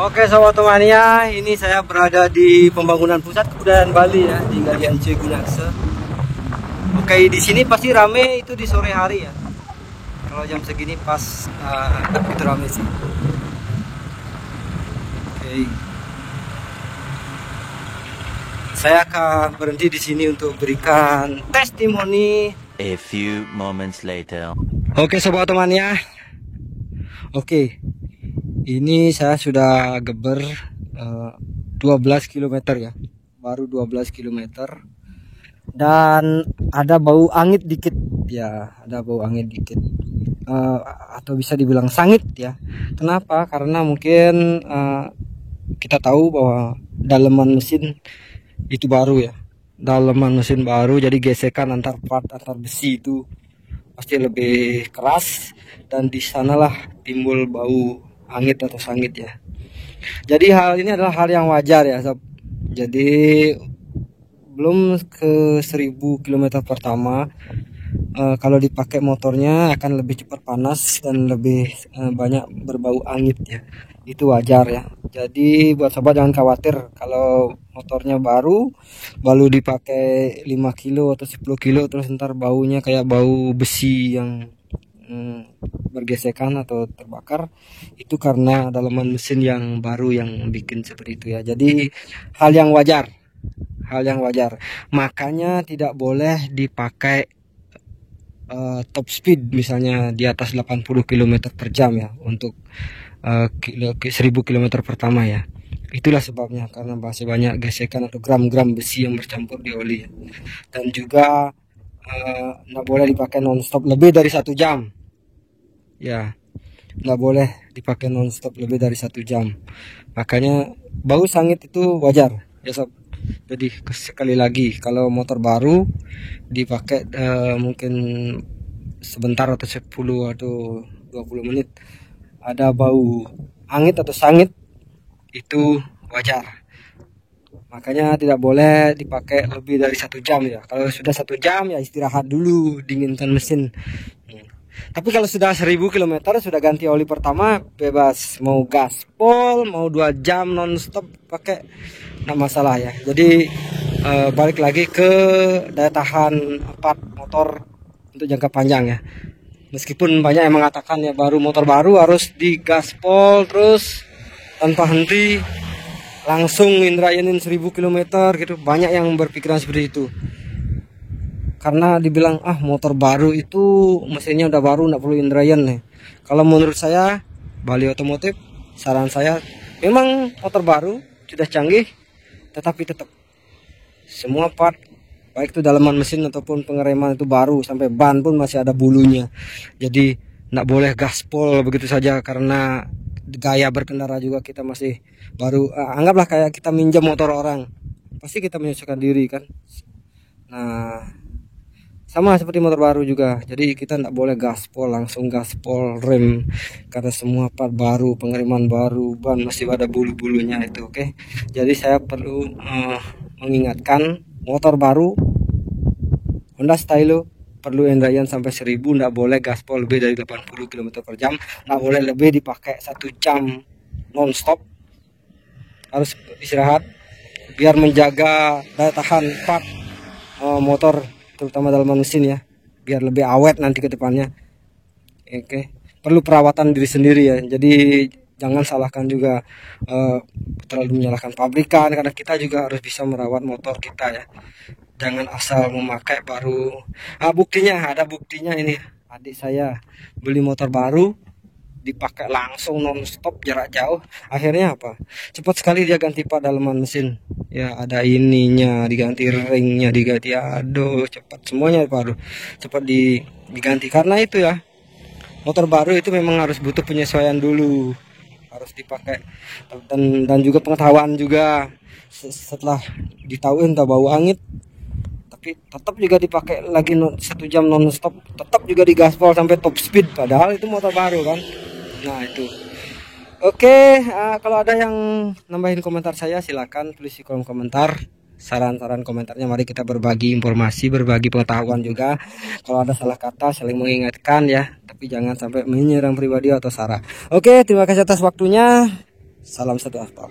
Oke sobat Mania, ini saya berada di pembangunan pusat kebudayaan Bali ya, di Galian C Gunakse. Oke, di sini pasti rame itu di sore hari ya. Kalau jam segini pas itu rame sih. Oke. Saya akan berhenti di sini untuk berikan testimoni. A few moments later. Oke sobat Mania. Oke. Ini saya sudah geber 12 km ya, baru 12 km, dan ada bau angin dikit ya, ada bau angin dikit, atau bisa dibilang sangit ya. Kenapa? Karena mungkin kita tahu bahwa daleman mesin itu baru ya, daleman mesin baru, jadi gesekan antar part antar besi itu pasti lebih keras, dan di sanalah timbul bau angin atau sangit ya. Jadi hal ini adalah hal yang wajar ya sob. Jadi belum ke 1000 km pertama, kalau dipakai motornya akan lebih cepat panas dan lebih banyak berbau angin ya. Itu wajar ya. Jadi buat sobat jangan khawatir kalau motornya baru dipakai 5 kilo atau 10 kilo terus ntar baunya kayak bau besi yang bergesekan atau terbakar. Itu karena daleman mesin yang baru yang bikin seperti itu ya. Jadi hal yang wajar, makanya tidak boleh dipakai top speed misalnya di atas 80 km per jam ya untuk 1000 km pertama ya. Itulah sebabnya, karena masih banyak gesekan atau gram-gram besi yang bercampur di oli ya. Dan juga nggak boleh dipakai non-stop lebih dari 1 jam ya, nggak boleh dipakai non-stop lebih dari 1 jam. Makanya bau sangit itu wajar ya sob. Jadi sekali lagi, kalau motor baru dipakai mungkin sebentar atau 10 atau 20 menit ada bau angin atau sangit, itu wajar. Makanya tidak boleh dipakai lebih dari 1 jam ya. Kalau sudah 1 jam ya istirahat dulu, dinginkan mesin. Tapi kalau sudah 1000 km sudah ganti oli pertama, bebas mau gaspol, mau 2 jam non-stop pakai, nggak masalah ya. Jadi balik lagi ke daya tahan part motor untuk jangka panjang ya. Meskipun banyak yang mengatakan ya motor baru harus digaspol terus tanpa henti, langsung indrayanin 1000 km gitu. Banyak yang berpikiran seperti itu. Karena dibilang motor baru itu mesinnya udah baru, nggak perlu indrayan nih. Kalau menurut saya, Bali Otomotif, saran saya memang motor baru sudah canggih, tetapi tetap semua part baik itu daleman mesin ataupun pengereman itu baru, sampai ban pun masih ada bulunya. Jadi nggak boleh gaspol begitu saja, karena gaya berkendara juga kita masih baru. Anggaplah kayak kita minjam motor orang, pasti kita menyesuaikan diri kan. Nah, sama seperti motor baru juga. Jadi kita tidak boleh gaspol, langsung gaspol rem, karena semua part baru, pengereman baru, ban masih ada bulu-bulunya itu. Oke. Jadi saya perlu mengingatkan, motor baru Honda Stylo perlu indrayan sampai 1000, tidak boleh gaspol lebih dari 80 km per jam, tidak boleh lebih dipakai 1 jam non-stop. Harus istirahat biar menjaga daya tahan part motor, terutama daleman mesin ya, biar lebih awet nanti ke depannya. Oke. Perlu perawatan diri sendiri ya. Jadi jangan salahkan juga, terlalu menyalahkan pabrikan, karena kita juga harus bisa merawat motor kita ya. Jangan asal memakai baru. Ada buktinya ini. Adik saya beli motor baru, dipakai langsung non-stop jarak jauh. Akhirnya apa? Cepat sekali dia ganti part daleman mesin. Ya, ada ininya, diganti ringnya, diganti, aduh cepat semuanya baru. Cepat diganti. Karena itu ya, motor baru itu memang harus butuh penyesuaian dulu. Harus dipakai, dan juga pengetahuan juga. Setelah ditahuin tak bau angin, tapi tetap juga dipakai lagi 1 jam non-stop, tetap juga digaspol sampai top speed, padahal itu motor baru kan. Nah itu. Oke, kalau ada yang nambahin komentar saya, silakan tulis di kolom komentar. Saran-saran komentarnya, mari kita berbagi informasi, berbagi pengetahuan juga. Kalau ada salah kata saling mengingatkan ya, tapi jangan sampai menyerang pribadi atau sara. Oke, terima kasih atas waktunya. Salam satu aspal.